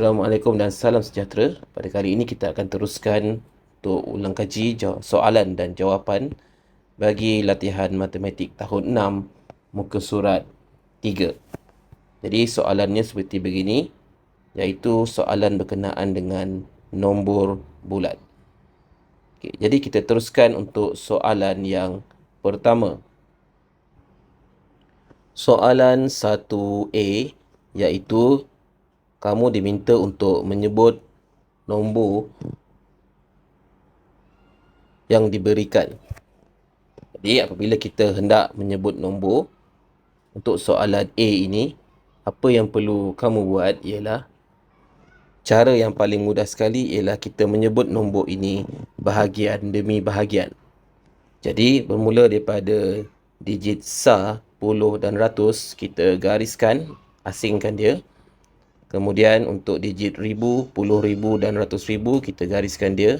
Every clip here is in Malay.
Assalamualaikum dan salam sejahtera. Pada kali ini kita akan teruskan untuk ulang kaji soalan dan jawapan bagi latihan matematik tahun 6 muka surat 3. Jadi soalannya seperti begini, iaitu soalan berkenaan dengan nombor bulat. Okey, jadi kita teruskan untuk soalan yang pertama. Soalan 1A, iaitu kamu diminta untuk menyebut nombor yang diberikan. Jadi apabila kita hendak menyebut nombor untuk soalan A ini, apa yang perlu kamu buat ialah, cara yang paling mudah sekali ialah kita menyebut nombor ini bahagian demi bahagian. Jadi bermula daripada digit sar, puluh dan ratus, kita gariskan, asingkan dia. Kemudian untuk digit ribu, puluh ribu dan ratus ribu, kita gariskan dia.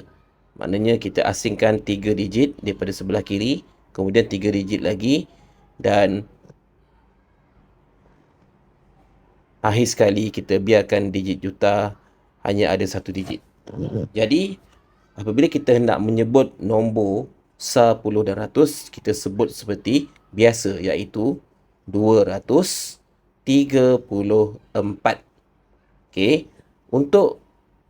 Maknanya kita asingkan 3 digit daripada sebelah kiri, kemudian 3 digit lagi, dan akhir sekali kita biarkan digit juta hanya ada 1 digit. Jadi apabila kita hendak menyebut nombor sar, puluh dan ratus, kita sebut seperti biasa, iaitu 234. Okey, untuk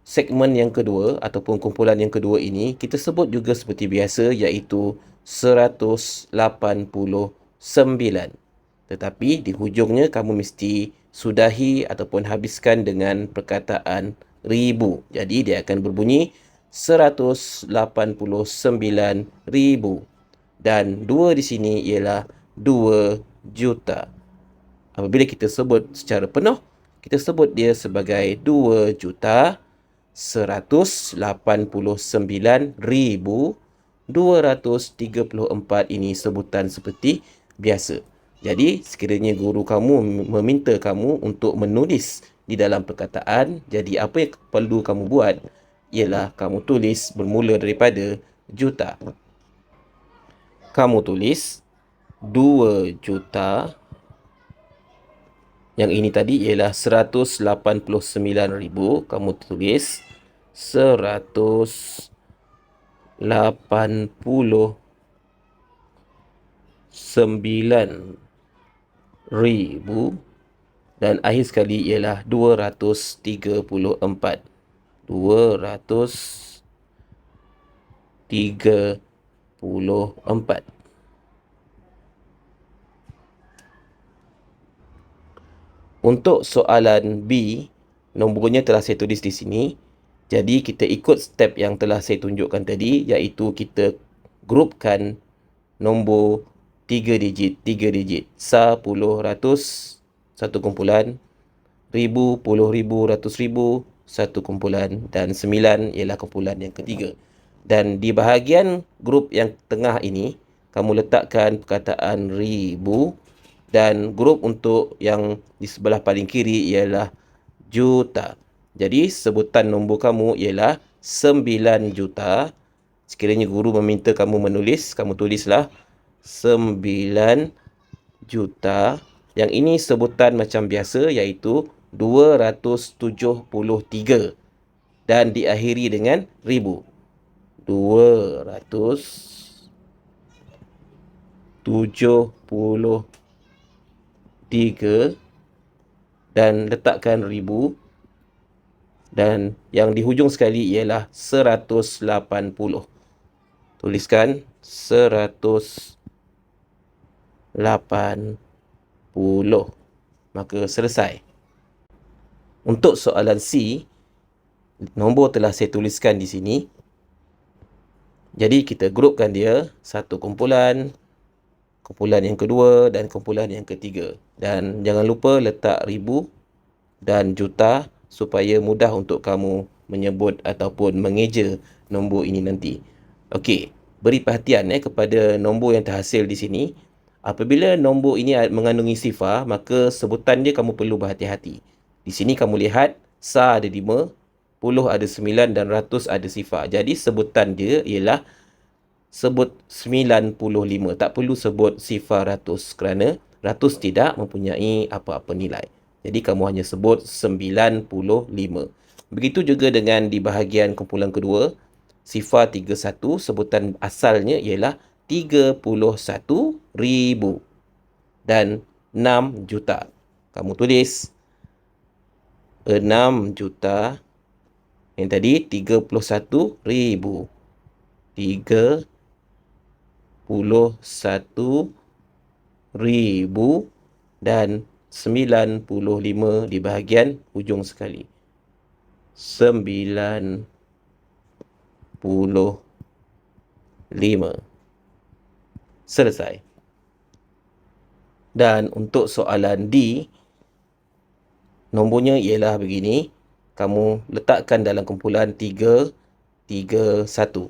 segmen yang kedua ataupun kumpulan yang kedua ini, kita sebut juga seperti biasa, iaitu 189. Tetapi di hujungnya kamu mesti sudahi ataupun habiskan dengan perkataan ribu. Jadi dia akan berbunyi 189,000. Dan 2 di sini ialah 2 juta. Apabila kita sebut secara penuh, kita sebut dia sebagai 2,189,234. Ini sebutan seperti biasa. Jadi sekiranya guru kamu meminta kamu untuk menulis di dalam perkataan, jadi apa yang perlu kamu buat ialah kamu tulis bermula daripada juta. Kamu tulis 2 juta. Yang ini tadi ialah 189,000. Kamu tulis 189,000, dan akhir sekali ialah 234. 234. Untuk soalan B, nombornya telah saya tulis di sini. Jadi kita ikut step yang telah saya tunjukkan tadi, iaitu kita grupkan nombor 3 digit. Sar, puluh, ratus, satu kumpulan. Ribu, puluh ribu, ratus ribu, satu kumpulan. Dan 9 ialah kumpulan yang ketiga. Dan di bahagian grup yang tengah ini, kamu letakkan perkataan ribu. Dan grup untuk yang di sebelah paling kiri ialah juta. Jadi sebutan nombor kamu ialah 9 juta. Sekiranya guru meminta kamu menulis, kamu tulislah 9 juta. Yang ini sebutan macam biasa, iaitu 273. Dan diakhiri dengan ribu. 273 dan letakkan ribu, dan yang di hujung sekali ialah 180. Tuliskan 180. Maka selesai. Untuk soalan C, nombor telah saya tuliskan di sini. Jadi kita grupkan dia, satu kumpulan, kumpulan yang kedua dan kumpulan yang ketiga. Dan jangan lupa letak ribu dan juta supaya mudah untuk kamu menyebut ataupun mengeja nombor ini nanti. Okey, beri perhatian kepada nombor yang terhasil di sini. Apabila nombor ini mengandungi sifar, maka sebutan dia kamu perlu berhati-hati. Di sini kamu lihat sar ada 5, puluh ada 9 dan ratus ada sifar. Jadi sebutan dia ialah sebut 95. Tak perlu sebut sifar ratus, kerana ratus tidak mempunyai apa-apa nilai. Jadi kamu hanya sebut 95. Begitu juga dengan di bahagian kumpulan kedua, sifar 31 sebutan asalnya ialah 31,000 dan 6 juta. Kamu tulis 6 juta. Yang tadi 31,000. 31,000 dan 95 di bahagian hujung sekali. 95. Selesai. Dan untuk soalan D, nombornya ialah begini. Kamu letakkan dalam kumpulan 3, 3, 1.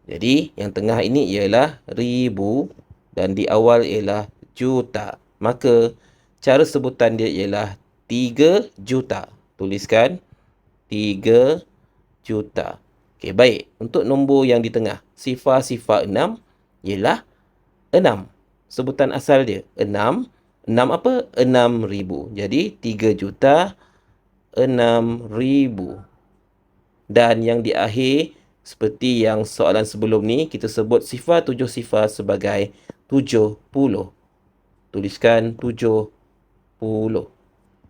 Jadi, yang tengah ini ialah ribu dan di awal ialah juta. Maka, cara sebutan dia ialah 3 juta. Tuliskan 3 juta. Okey, baik. Untuk nombor yang di tengah, sifar-sifar 6 ialah 6. Sebutan asal dia 6. 6 apa? 6,000. Jadi 3 juta 6,000. Dan yang di akhir, seperti yang soalan sebelum ni, kita sebut sifar 7 sifar sebagai 70. Tuliskan 70.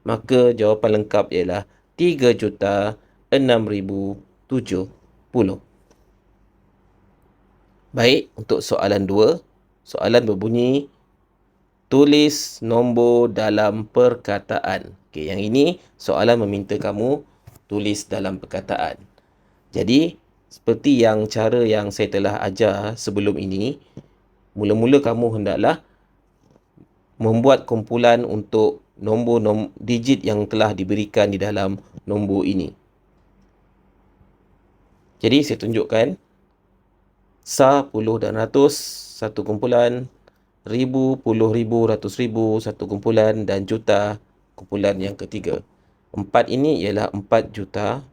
Maka jawapan lengkap ialah 3,06,070. Baik, untuk soalan 2, soalan berbunyi, tulis nombor dalam perkataan. Okey, yang ini soalan meminta kamu tulis dalam perkataan. Jadi, seperti yang cara yang saya telah ajar sebelum ini, mula-mula kamu hendaklah membuat kumpulan untuk nombor digit yang telah diberikan di dalam nombor ini. Jadi, saya tunjukkan sa, puluh dan ratus, satu kumpulan, ribu, puluh ribu, ratus ribu, satu kumpulan, dan juta, kumpulan yang ketiga. 4 ini ialah 4 juta.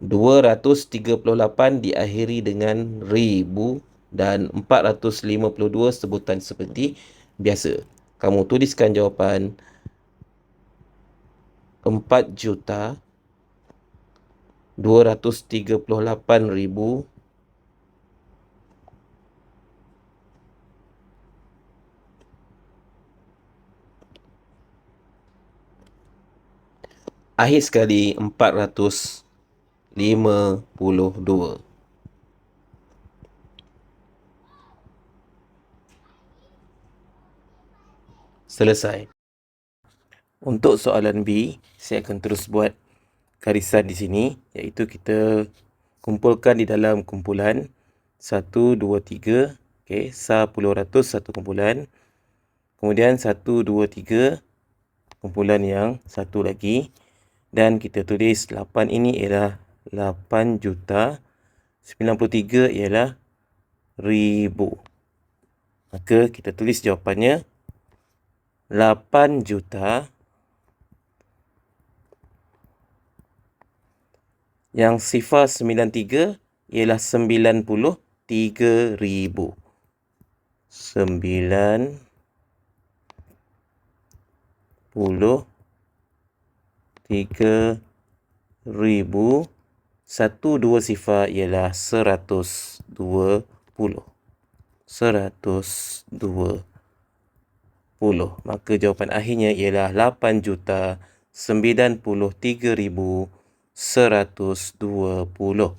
238 diakhiri dengan ribu dan 452 sebutan seperti biasa. Kamu tuliskan jawapan 4 juta 238,000 akhir sekali 452. Selesai. Untuk soalan B, saya akan terus buat garisan di sini, iaitu kita kumpulkan di dalam kumpulan 1, 2, 3. Okey, sa puluh ratus satu kumpulan. Kemudian 1, 2, 3 kumpulan yang satu lagi. Dan kita tulis 8 ini ialah 8 juta. 93 ialah ribu. Maka kita tulis jawapannya 8 juta yang sifar 93 ialah 93,000. 93,000. 1, 2 sifar ialah 120. 120. Maka jawapan akhirnya ialah 8,93,120.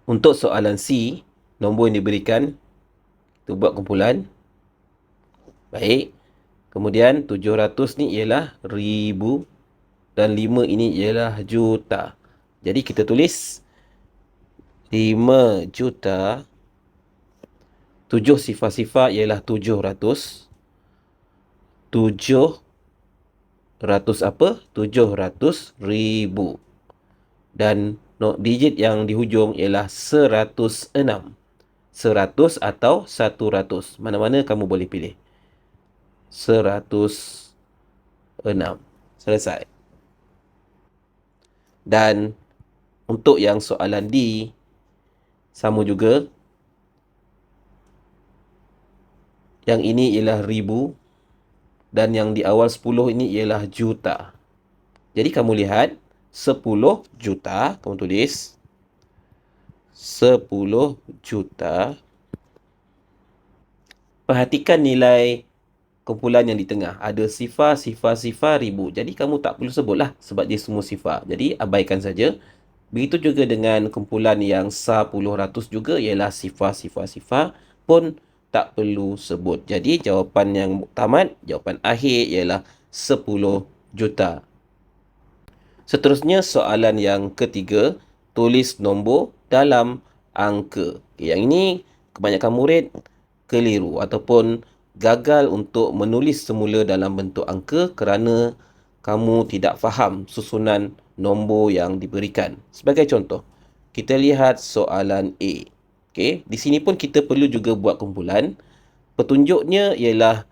Untuk soalan C, nombor yang diberikan, kita buat kumpulan. Baik. Kemudian 700 ni ialah ribu dan 5 ini ialah juta. Jadi kita tulis 5 juta. 7 sifar-sifar ialah 700. 700 apa? 700,000. Dan digit yang di hujung ialah 106. 100 atau 100. Mana-mana kamu boleh pilih. 106. Selesai. Dan untuk yang soalan D, sama juga. Yang ini ialah ribu dan yang di awal 10 ini ialah juta. Jadi kamu lihat 10 juta, kamu tulis 10 juta. Perhatikan nilai kumpulan yang di tengah. Ada sifar, sifar, sifar, ribu. Jadi kamu tak perlu sebutlah sebab dia semua sifar. Jadi abaikan saja. Begitu juga dengan kumpulan yang sar puluh ratus juga ialah sifar, sifar, sifar pun tak perlu sebut. Jadi jawapan yang muktamad, jawapan akhir ialah 10 juta. Seterusnya soalan yang ketiga, tulis nombor dalam angka. Okay, yang ini kebanyakan murid keliru ataupun gagal untuk menulis semula dalam bentuk angka kerana kamu tidak faham susunan nombor yang diberikan. Sebagai contoh, kita lihat soalan A. Okay, di sini pun kita perlu juga buat kumpulan. Petunjuknya ialah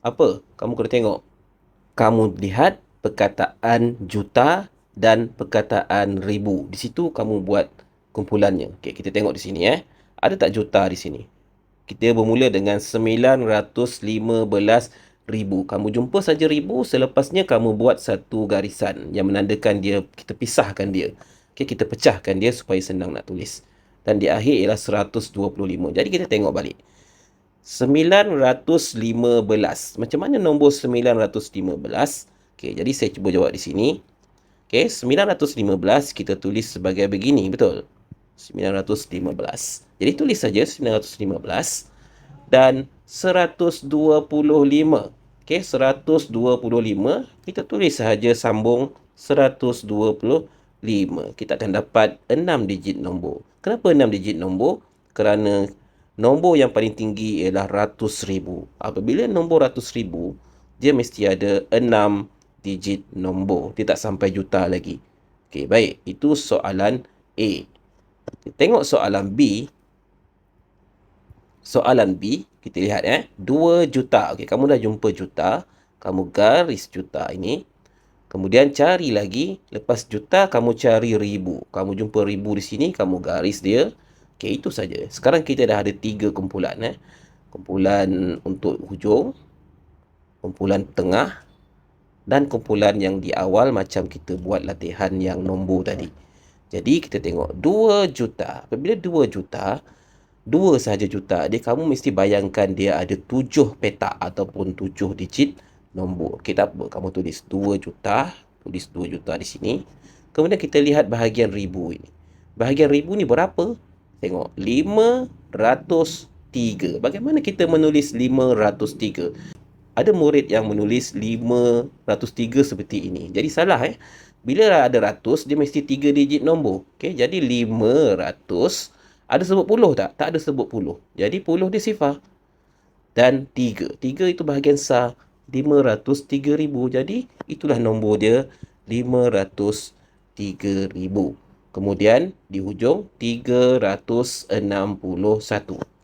apa? Kamu kena tengok. Kamu lihat perkataan juta dan perkataan ribu. Di situ kamu buat kumpulannya. Okey, kita tengok di sini Ada tak juta di sini? Kita bermula dengan 915,000. Kamu jumpa saja ribu, selepasnya kamu buat satu garisan yang menandakan dia, kita pisahkan dia. Okey, kita pecahkan dia supaya senang nak tulis. Dan di akhir ialah 125. Jadi kita tengok balik. 915. Macam mana nombor 915? Okey, jadi saya cuba jawab di sini. Okey, 915 kita tulis sebagai begini, betul? 915. Jadi tulis saja 915 dan 125. Okey, 125 kita tulis sahaja sambung 125. Kita akan dapat 6 digit nombor. Kenapa 6 digit nombor? Kerana nombor yang paling tinggi ialah ratus ribu. Apabila nombor ratus ribu, dia mesti ada 6 digit nombor. Dia tak sampai juta lagi. Okey, baik. Itu soalan A. Tengok soalan B. Soalan B, kita lihat 2 juta. Okey, kamu dah jumpa juta. Kamu garis juta ini. Kemudian cari lagi. Lepas juta, kamu cari ribu. Kamu jumpa ribu di sini, kamu garis dia. Okey, itu saja. Sekarang kita dah ada 3 kumpulan. Kumpulan untuk hujung, kumpulan tengah dan kumpulan yang di awal macam kita buat latihan yang nombor tadi. Jadi kita tengok 2 juta. Apabila 2 juta, 2 sahaja juta dia, kamu mesti bayangkan dia ada 7 petak ataupun 7 digit nombor. Okey, tak apa. Kamu tulis 2 juta. Tulis 2 juta di sini. Kemudian kita lihat bahagian ribu ini. Bahagian ribu ni berapa? Tengok. 503. Bagaimana kita menulis 503? Ada murid yang menulis 503 seperti ini. Jadi salah Bila ada ratus, dia mesti 3 digit nombor. Okey, jadi 500. Ada sebut puluh tak? Tak ada sebut puluh. Jadi puluh dia sifar. Dan 3. 3 itu bahagian sar. 503,000. Jadi itulah nombor dia, 503,000. Kemudian di hujung 361.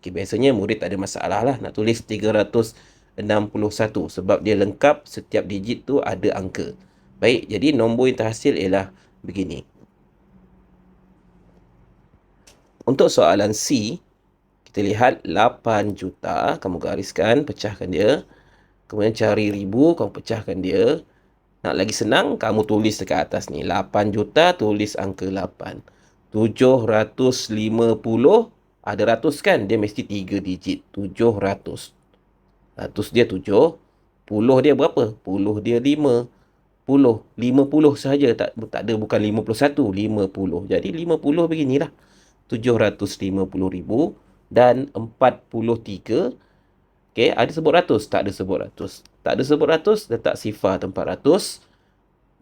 Okey, biasanya murid tak ada masalah lah nak tulis 361 sebab dia lengkap, setiap digit tu ada angka. Baik, jadi nombor yang terhasil ialah begini. Untuk soalan C, kita lihat 8 juta, kamu gariskan, pecahkan dia. Kemudian cari ribu, kamu pecahkan dia. Nak lagi senang, kamu tulis dekat atas ni. 8 juta, tulis angka 8. 750, ada ratus kan? Dia mesti 3 digit. 700. Ratus dia 7. Puluh dia berapa? Puluh dia 5. 50 sahaja. Tak ada, bukan 51. 50. Jadi 50 beginilah. 750,000 dan 43. Okey, ada sebut ratus? Tak ada sebut ratus. Tak ada sebut ratus, letak sifar tempat ratus.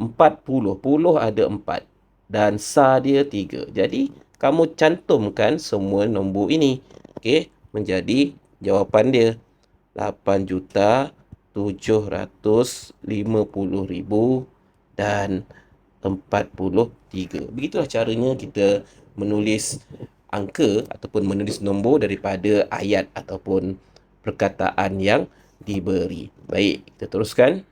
40. Puluh ada 4. Dan sar dia 3. Jadi, kamu cantumkan semua nombor ini. Okey, menjadi jawapan dia. 8,750,000 dan 43. Begitulah caranya kita menulis angka ataupun menulis nombor daripada ayat ataupun perkataan yang diberi. Baik, kita teruskan.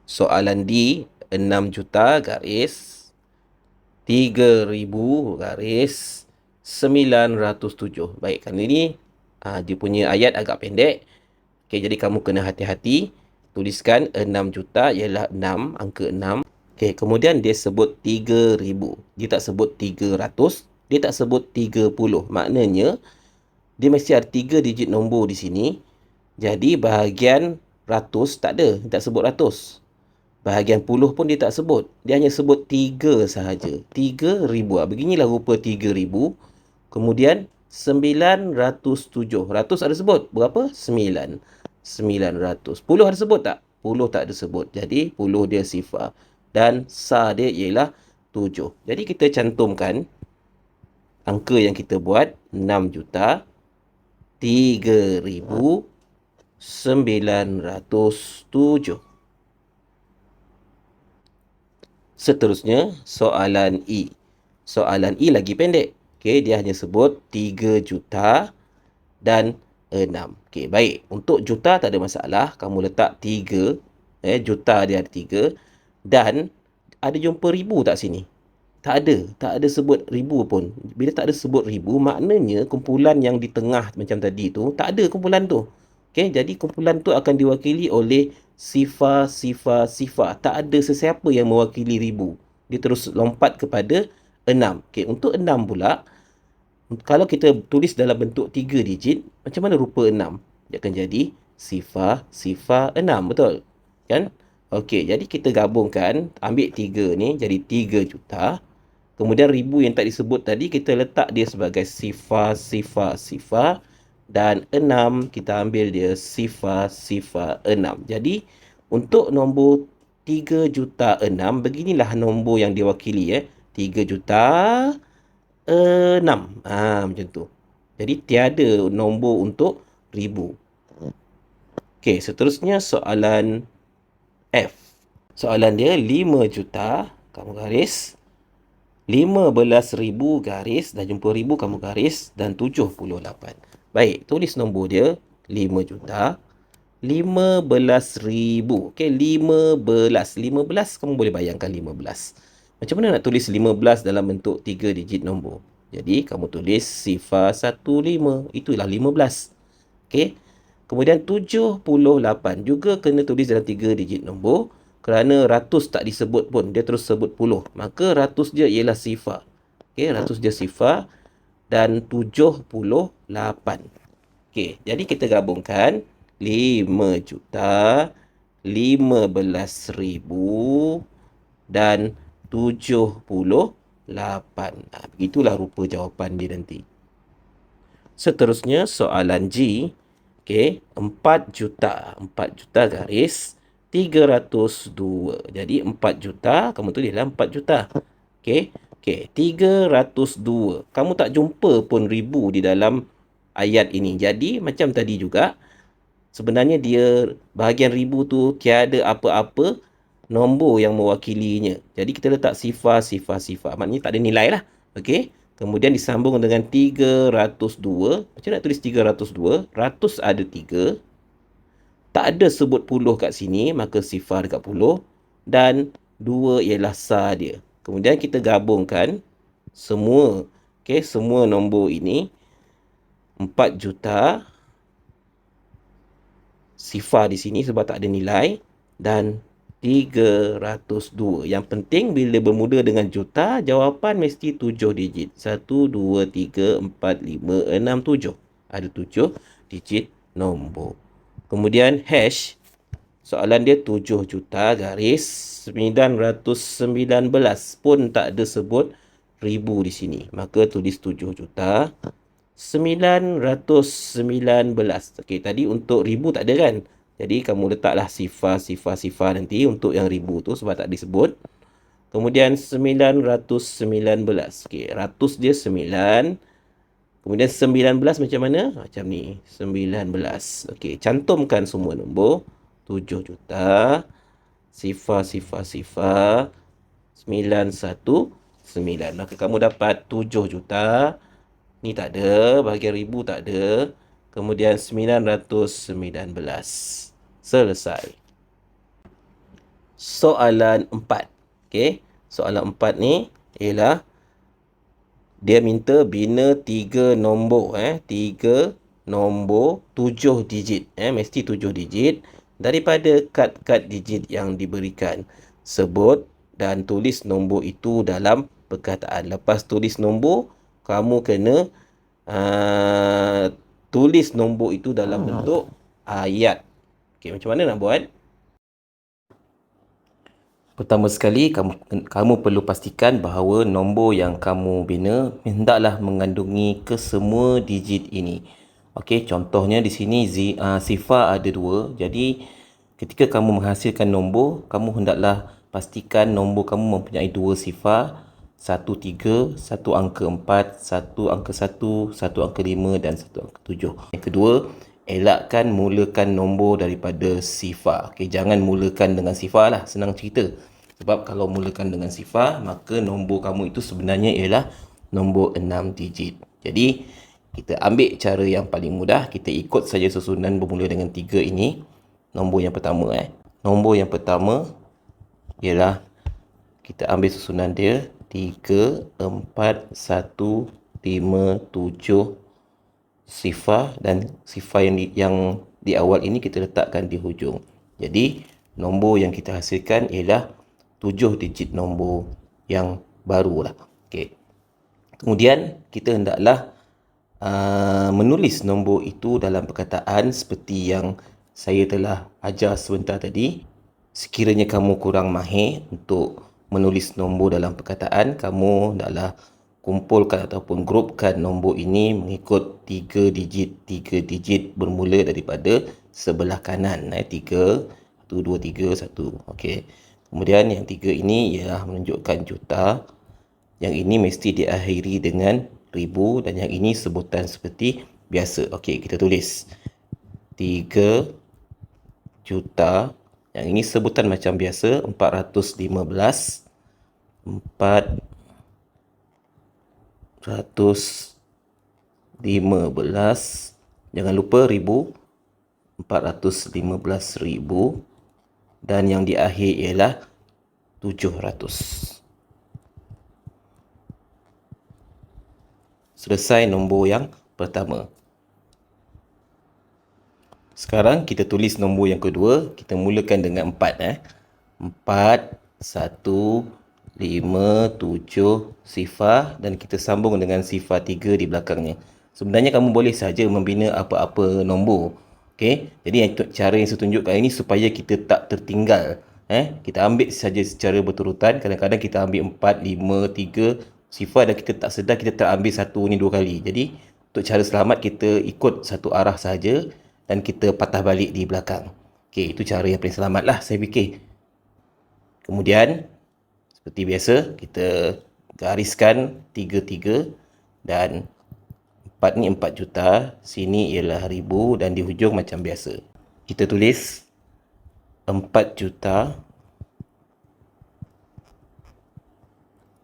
Soalan D, 6 juta garis 3,000 garis 907. Baik, kali ini dia punya ayat agak pendek. Okey, jadi kamu kena hati-hati. Tuliskan 6 juta ialah 6, angka 6. Okey, kemudian dia sebut 3,000. Dia tak sebut 300, dia tak sebut 30. Maknanya, dia mesti ada 3 digit nombor di sini. Jadi, bahagian ratus tak ada. Dia tak sebut ratus. Bahagian puluh pun dia tak sebut. Dia hanya sebut 3 sahaja. 3,000. Beginilah rupa 3,000. Kemudian, 907. Ratus ada sebut. Berapa? 9. 900. Puluh ada sebut tak? Puluh tak ada sebut. Jadi, puluh dia sifar. Dan sa dia ialah 7. Jadi, kita cantumkan angka yang kita buat. 6 juta 3,907. Seterusnya, soalan E. Soalan E lagi pendek. Okey, dia hanya sebut 3 juta dan 6. Okey, baik. Untuk juta tak ada masalah. Kamu letak 3. Juta dia ada 3. Dan ada jumpa ribu tak sini? Tak ada. Tak ada sebut ribu pun. Bila tak ada sebut ribu, maknanya kumpulan yang di tengah macam tadi tu, tak ada kumpulan tu. Okey, jadi kumpulan tu akan diwakili oleh sifar, sifar, sifar. Tak ada sesiapa yang mewakili ribu. Dia terus lompat kepada 6. Okey, untuk 6 pula, kalau kita tulis dalam bentuk 3 digit, macam mana rupa 6? Dia akan jadi sifar, sifar 6. Betul? Kan? Okey, jadi kita gabungkan, ambil 3 ni jadi 3 juta. Kemudian ribu yang tak disebut tadi, kita letak dia sebagai sifar, sifar, sifar. Dan 6, kita ambil dia sifar, sifar 6. Jadi, untuk nombor 3 juta 6, beginilah nombor yang diwakili. 3 juta 6. Macam tu. Jadi, tiada nombor untuk ribu. Okey, seterusnya soalan F. Soalan dia 5 juta, kamu garis. 15,000 garis, dah jumpa ribu kamu garis, dan 78. Baik, tulis nombor dia 5 juta 15,000. Okey, 15. 15 kamu boleh bayangkan 15. Macam mana nak tulis 15 dalam bentuk 3 digit nombor? Jadi, kamu tulis sifar 15. Itulah 15. Okey. Kemudian 78 juga kena tulis dalam 3 digit nombor. Kerana ratus tak disebut pun, dia terus sebut puluh. Maka ratus dia ialah sifar. Okey, ratus dia sifar. Dan 78. Okey, jadi kita gabungkan 5 juta 15,000 dan 78. Begitulah rupa jawapan dia nanti. Seterusnya soalan G. Okey, 4 juta. 4 juta garis 302. Jadi 4 juta, kamu tulislah 4 juta. Okey. Okey, 302. Kamu tak jumpa pun ribu di dalam ayat ini. Jadi macam tadi juga, sebenarnya dia bahagian ribu tu tiada apa-apa nombor yang mewakilinya. Jadi kita letak sifar, sifar, sifar. Maknanya tak ada nilai lah. Okey. Kemudian disambung dengan 302. Macam nak tulis 302? Ratus ada 3. Tak ada sebut puluh kat sini, maka sifar dekat puluh. Dan 2 ialah sa dia. Kemudian kita gabungkan semua. Okey, semua nombor ini. 4 juta. Sifar di sini sebab tak ada nilai. Dan 302. Yang penting bila bermula dengan juta, jawapan mesti 7 digit. 1, 2, 3, 4, 5, 6, 7. Ada 7 digit nombor. Kemudian hash, soalan dia 7 juta garis 919 pun tak ada sebut ribu di sini. Maka tulis 7 juta 919. Okey, tadi untuk ribu tak ada kan? Jadi kamu letaklah sifar, sifar, sifar nanti untuk yang ribu tu sebab tak disebut. Kemudian 919. Okey, ratus dia 9. Kemudian 19 macam mana? Macam ni. 19. Okey, cantumkan semua nombor. 7 juta. Sifar, sifar, sifar. 919. Maka kamu dapat 7 juta. Ni tak ada. Bahagian ribu tak ada. Kemudian 919. Selesai. Soalan 4. Okey. Soalan 4 ni ialah dia minta bina 3 nombor. 3 nombor 7 digit. Mesti 7 digit. Daripada kad-kad digit yang diberikan. Sebut dan tulis nombor itu dalam perkataan. Lepas tulis nombor, kamu kena tulis nombor itu dalam bentuk ayat. Okey, macam mana nak buat? Pertama sekali, kamu perlu pastikan bahawa nombor yang kamu bina hendaklah mengandungi kesemua digit ini. Okey, contohnya di sini sifar ada 2. Jadi, ketika kamu menghasilkan nombor, kamu hendaklah pastikan nombor kamu mempunyai 2 sifar, 1 3, 1 angka 4, 1 angka 1, 1 angka 5 dan 1 angka 7. Yang kedua, elakkan mulakan nombor daripada sifar. Okey, jangan mulakan dengan sifar lah, senang cerita. Sebab kalau mulakan dengan sifar, maka nombor kamu itu sebenarnya ialah nombor 6 digit. Jadi, kita ambil cara yang paling mudah, kita ikut saja susunan bermula dengan 3 ini. Nombor yang pertama Nombor yang pertama ialah kita ambil susunan dia 3, 4, 1, 5, 7 sifar, dan sifar yang di awal ini kita letakkan di hujung. Jadi nombor yang kita hasilkan ialah 7 digit nombor yang baru lah. Okay. Kemudian kita hendaklah menulis nombor itu dalam perkataan seperti yang saya telah ajar sebentar tadi. Sekiranya kamu kurang mahir untuk menulis nombor dalam perkataan, kamu hendaklah kumpulkan ataupun grupkan nombor ini mengikut 3 digit bermula daripada sebelah kanan. 3, 1, 2, 3, 1. Okey. Kemudian yang 3 ini ialah menunjukkan juta. Yang ini mesti diakhiri dengan ribu, dan yang ini sebutan seperti biasa. Okey, kita tulis 3 juta. Yang ini sebutan macam biasa, 415. 415. Jangan lupa ribu. 415,000. Dan yang di akhir ialah 700. Selesai nombor yang pertama. Sekarang kita tulis nombor yang kedua. Kita mulakan dengan 4. 4, 1, 5, 7 sifar, dan kita sambung dengan sifar 3 di belakangnya. Sebenarnya kamu boleh saja membina apa-apa nombor. Okey, jadi cara yang saya tunjukkan ini supaya kita tak tertinggal. Kita ambil saja secara berturutan. Kadang-kadang kita ambil 4, 5, 3 sifar dan kita tak sedar kita terambil satu ni 2 kali. Jadi untuk cara selamat, kita ikut satu arah saja dan kita patah balik di belakang. Okey, itu cara yang paling selamat lah saya fikir. Kemudian seperti biasa, kita gariskan 3 dan 4 ni 4 juta, sini ialah ribu, dan di hujung macam biasa. Kita tulis 4 juta.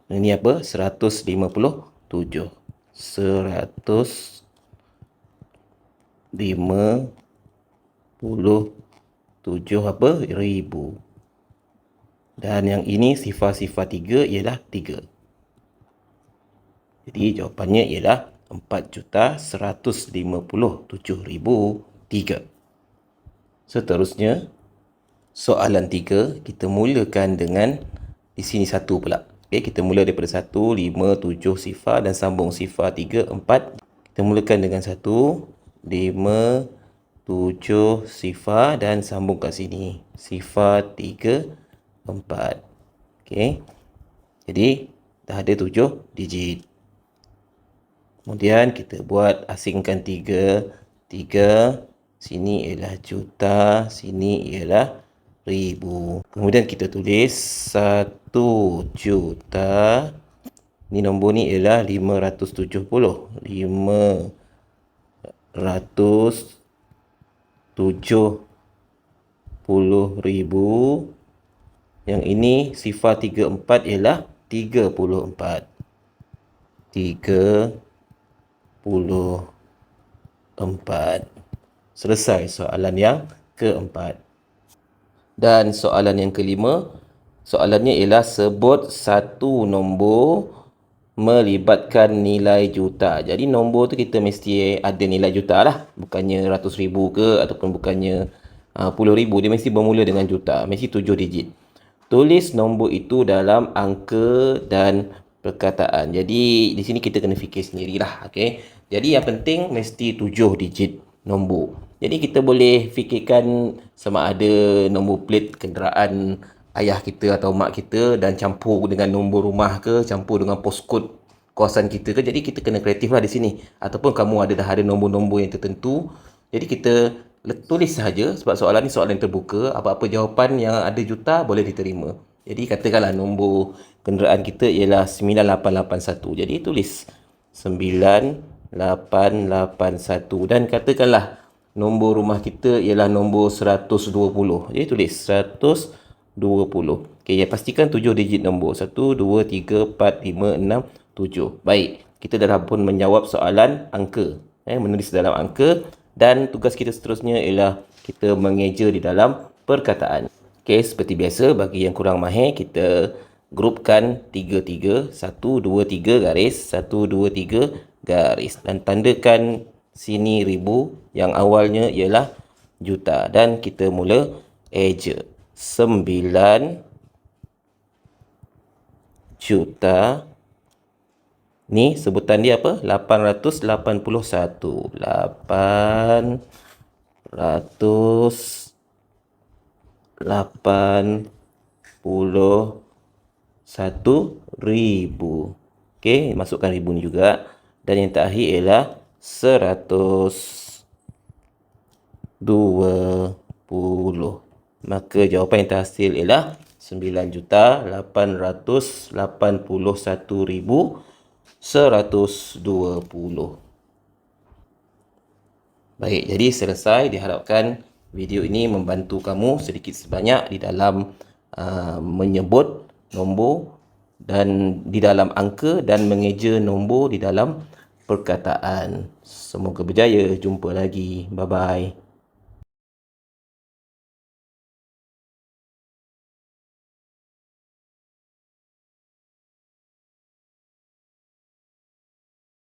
Ini apa? 157. 157 apa? Ribu. Dan yang ini sifar-sifar 3 ialah 3. Jadi jawapannya ialah 4,157,003. Seterusnya, soalan 3, kita mulakan dengan di sini 1 pula. Okey, kita mula daripada 1, 5, 7 sifar dan sambung sifar 3, 4. Kita mulakan dengan 1, 5, 7 sifar dan sambung kat sini sifar 3, 4. Okey. Jadi dah ada 7 digit. Kemudian kita buat asingkan 3. Sini ialah juta, sini ialah ribu. Kemudian kita tulis 1 juta. Ni nombor ni ialah 570. 570,000. Yang ini sifar 34 ialah 34. 34. Selesai soalan yang keempat. Dan soalan yang kelima, soalannya ialah sebut satu nombor melibatkan nilai juta. Jadi nombor tu kita mesti ada nilai juta lah. Bukannya ratus ribu ke, ataupun bukannya 10,000. Dia mesti bermula dengan juta. Mesti 7 digit. tulis nombor itu dalam angka dan perkataan. Jadi di sini kita kena fikir sendirilah, okey. Jadi yang penting mesti 7 digit nombor. Jadi kita boleh fikirkan sama ada nombor plate kenderaan ayah kita atau mak kita dan campur dengan nombor rumah ke, campur dengan postcode kawasan kita ke. Jadi kita kena kreatif lah di sini. Ataupun kamu dah ada nombor-nombor yang tertentu. Jadi kita tulis sahaja sebab soalan ni soalan terbuka. Apa-apa jawapan yang ada juta boleh diterima. Jadi katakanlah nombor kenderaan kita ialah 9881. Jadi tulis 9881 dan katakanlah nombor rumah kita ialah nombor 120. Jadi tulis 120. Okey, ya pastikan 7 digit nombor. 1 2 3 4 5 6 7. Baik, kita dah pun menjawab soalan angka. Menulis dalam angka dan tugas kita seterusnya ialah kita mengeja di dalam perkataan. Okey, seperti biasa bagi yang kurang mahir kita grupkan 3-3, 1 2 3 garis, 1 2 3 garis dan tandakan sini ribu yang awalnya ialah juta dan kita mula eja. 9 juta ni sebutan dia apa? 881. 881,000. Okey, masukkan ribu ni juga. Dan yang terakhir ialah 120. Maka jawapan yang terhasil ialah 9,881,120. Baik, jadi selesai. Diharapkan video ini membantu kamu sedikit sebanyak di dalam menyebut nombor dan di dalam angka dan mengeja nombor di dalam perkataan. Semoga berjaya. Jumpa lagi. Bye-bye.